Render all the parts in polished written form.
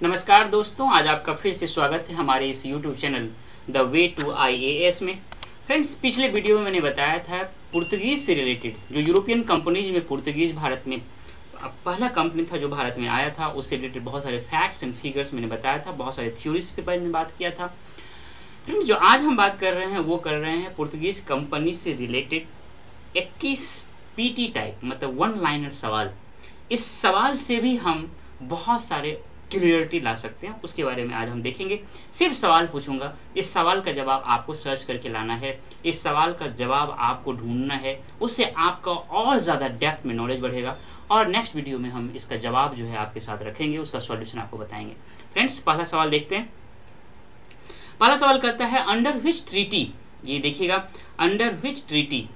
नमस्कार दोस्तों, आज आपका फिर से स्वागत है हमारे इस YouTube channel the way to IAS में। फ्रेंड्स, पिछले वीडियो में मैंने बताया था पुर्तगीज़ से रिलेटेड जो यूरोपियन कंपनीज में पुर्तगीज़ भारत में पहला कंपनी था जो भारत में आया था, उससे रिलेटेड बहुत सारे फैक्ट्स एंड फिगर्स मैंने बताया था, बहुत सारे थ्योरीज पे मैंने बात किया था। फ्रेंड्स, जो आज हम बात कर रहे हैं वो कर रहे हैं पुर्तगीज़ कंपनी से रिलेटेड 21 PT टाइप मतलब वन लाइनर सवाल। इस सवाल से भी हम बहुत सारे क्लियरिटी ला सकते हैं, उसके बारे में आज हम देखेंगे। सिर्फ सवाल पूछूंगा, इस सवाल का जवाब आपको सर्च करके लाना है, इस सवाल का जवाब आपको ढूंढना है, उससे आपका और ज़्यादा डेप्थ में नॉलेज बढ़ेगा और नेक्स्ट वीडियो में हम इसका जवाब जो है आपके साथ रखेंगे, उसका सॉल्यूशन आपको बताएंगे। फ्रेंड्स, पहला सवाल देखते हैं। पहला सवाल कहता है अंडर व्हिच ट्रीटी, ये देखिएगा, under which treaty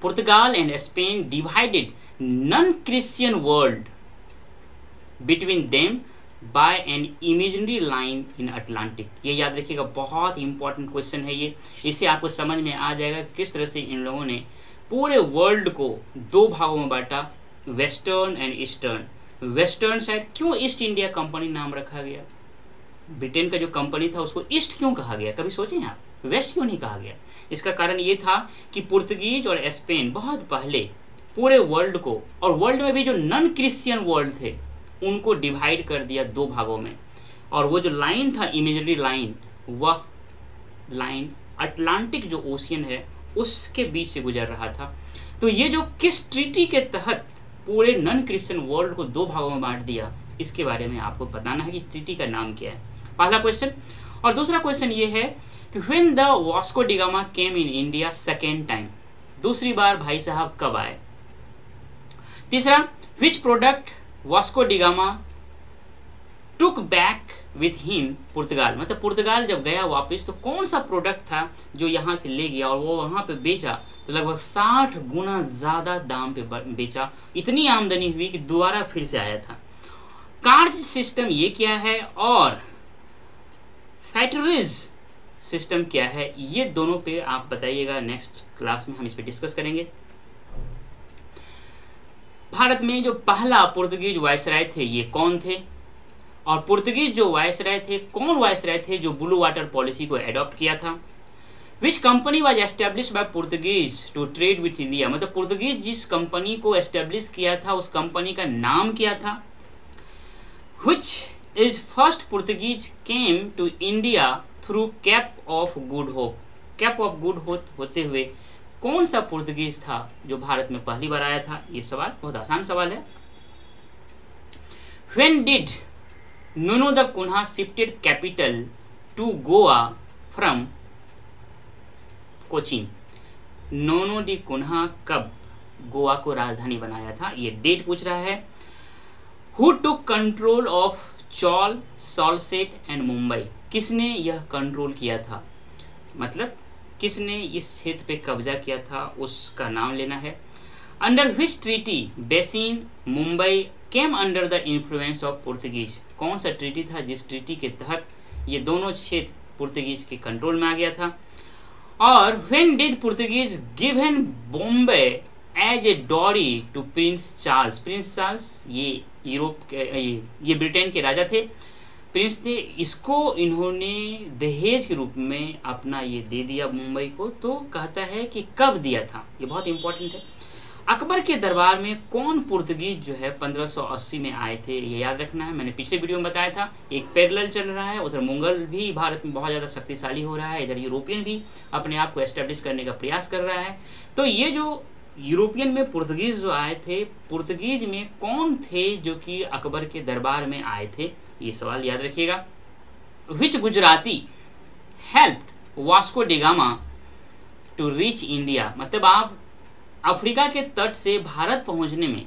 Portugal and Spain divided non Christian world between them by an imaginary line in Atlantic. ये याद रखिएगा, बहुत इंपॉर्टेंट क्वेश्चन है ये। इसे आपको समझ में आ जाएगा किस तरह से इन लोगों ने पूरे वर्ल्ड को दो भागों में बांटा, western and eastern. Western side क्यों ईस्ट इंडिया कंपनी नाम रखा गया, ब्रिटेन का जो कंपनी था उसको ईस्ट क्यों कहा गया, कभी सोचें आप, वेस्ट क्यों नहीं कहा गया? इसका कारण ये था कि पुर्तगीज और स्पेन बहुत पहले पूरे वर्ल्ड को, और वर्ल्ड में भी जो नॉन क्रिश्चियन वर्ल्ड थे उनको डिवाइड कर दिया दो भागों में, और वो जो लाइन था इमेजिनरी लाइन, वह लाइन अटलांटिक जो ओशियन है उसके बीच से गुजर रहा था। तो ये जो किस ट्रीटी के तहत पूरे नॉन क्रिश्चियन वर्ल्ड को दो भागों में बांट दिया, इसके बारे में आपको बताना है कि ट्रीटी का नाम क्या है, पहला क्वेश्चन। और दूसरा क्वेश्चन ये है कि when the Vasco da Gama came in India second time, दूसरी बार भाई साहब कब आए। तीसरा, which product Vasco da Gama took back with him Portugal, मतलब पुर्तगाल जब गया वापस तो कौन सा प्रोडक्ट था जो यहाँ से ले गया और वो वहाँ पे बेचा, तो लगभग 60 गुना ज़्यादा दाम पे बेचा, इतनी आमदनी हुई कि दोबारा फिर से आया था। कार्ज सिस्टम ये क्या है और फैक्टरीज सिस्टम क्या है, ये दोनों पे आप बताइएगा, नेक्स्ट क्लास में हम इस पे डिस्कस करेंगे। भारत में जो पहला पुर्तगीज वायसराय थे ये कौन थे, और पुर्तगीज जो वायसराय थे, कौन वायसराय थे जो ब्लू वाटर पॉलिसी को एडॉप्ट किया था। Which company was establish by Portuguese to trade with India, मतलब पुर्तगीज जिस कंपनी को एस्टेब्लिश किया था उस कंपनी का नाम क्या था। Which is first Portuguese came to India through cape of good hope, cape of good hope होते हुए कौन सा पुर्तगीज था जो भारत में पहली बार आया था। ये सवाल बहुत आसान सवाल है। When did Nuno da Cunha shifted capital to Goa from Cochin, Nuno da Cunha कब गोवा को राजधानी बनाया था, ये डेट पूछ रहा है। Who took control of Chaul, Salsette and Mumbai, किसने यह कंट्रोल किया था, मतलब किसने इस क्षेत्र पे कब्जा किया था, उसका नाम लेना है। Under which treaty basin Mumbai came under the influence of Portuguese, कौन सा ट्रीटी था जिस ट्रीटी के तहत ये दोनों क्षेत्र पुर्तगीज के कंट्रोल में आ गया था। और when did Portuguese given Bombay as a dowry to prince Charles, prince Charles ये यूरोप के ये ब्रिटेन के राजा थे, प्रिंस थे, इसको इन्होंने दहेज के रूप में अपना ये दे दिया मुंबई को। तो कहता है कि कब दिया था, ये बहुत इंपॉर्टेंट है। अकबर के दरबार में कौन पुर्तगीज जो है 1580 में आए थे, ये याद रखना है। मैंने पिछले वीडियो में बताया था, एक पैरेलल चल रहा है, उधर मुगल भी भारत में बहुत ज़्यादा शक्तिशाली हो रहा है, इधर यूरोपियन भी अपने आप को एस्टेब्लिश करने का प्रयास कर रहा है। तो ये जो यूरोपियन में पुर्तगीज जो आए थे, पुर्तगीज में कौन थे जो कि अकबर के दरबार में आए थे, ये सवाल याद रखिएगा। Which Gujarati helped Vasco da Gama to reach India, मतलब आप अफ्रीका के तट से भारत पहुंचने में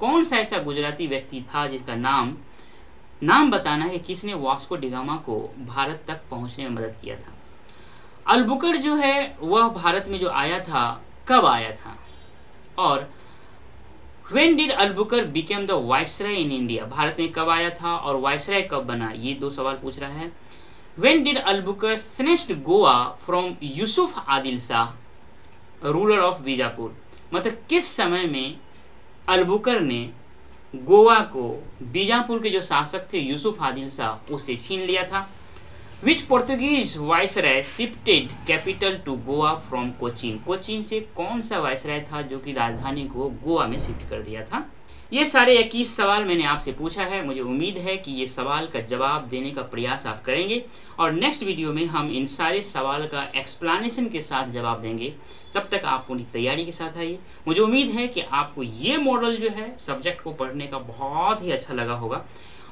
कौन सा ऐसा गुजराती व्यक्ति था जिसका नाम बताना है, किसने वास्को डी गामा को भारत तक पहुंचने में मदद किया था। अलबुकर जो है वह भारत में जो आया था कब आया था, और When did Albuquerque became the viceroy in India, Bharat में कब आया था और वायसराय कब बना, ये दो सवाल पूछ रहा है। When did Albuquerque snatched Goa from Yusuf Adil Shah, ruler of Bijapur, मतलब किस समय में अलबुकर ने गोवा को बीजापुर के जो शासक थे यूसुफ आदिल शाह उससे छीन लिया था। Which Portuguese viceroy shifted capital to Goa from Cochin, Cochin से कौन सा वायसराय था जो कि राजधानी को गोवा में शिफ्ट कर दिया था। ये सारे 21 सवाल मैंने आपसे पूछा है। मुझे उम्मीद है कि ये सवाल का जवाब देने का प्रयास आप करेंगे और नेक्स्ट वीडियो में हम इन सारे सवाल का एक्सप्लेनेशन के साथ जवाब देंगे। तब तक आप पूरी तैयारी के साथ आइए। मुझे उम्मीद है कि आपको ये मॉडल जो है सब्जेक्ट को पढ़ने का बहुत ही अच्छा लगा होगा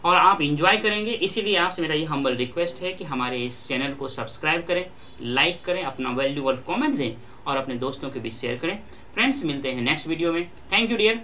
और आप इंजॉय करेंगे। इसीलिए आपसे मेरा ये हम्बल रिक्वेस्ट है कि हमारे इस चैनल को सब्सक्राइब करें, लाइक करें, अपना वैल्यूएबल कमेंट दें और अपने दोस्तों के बीच शेयर करें। फ्रेंड्स, मिलते हैं नेक्स्ट वीडियो में। Thank you dear.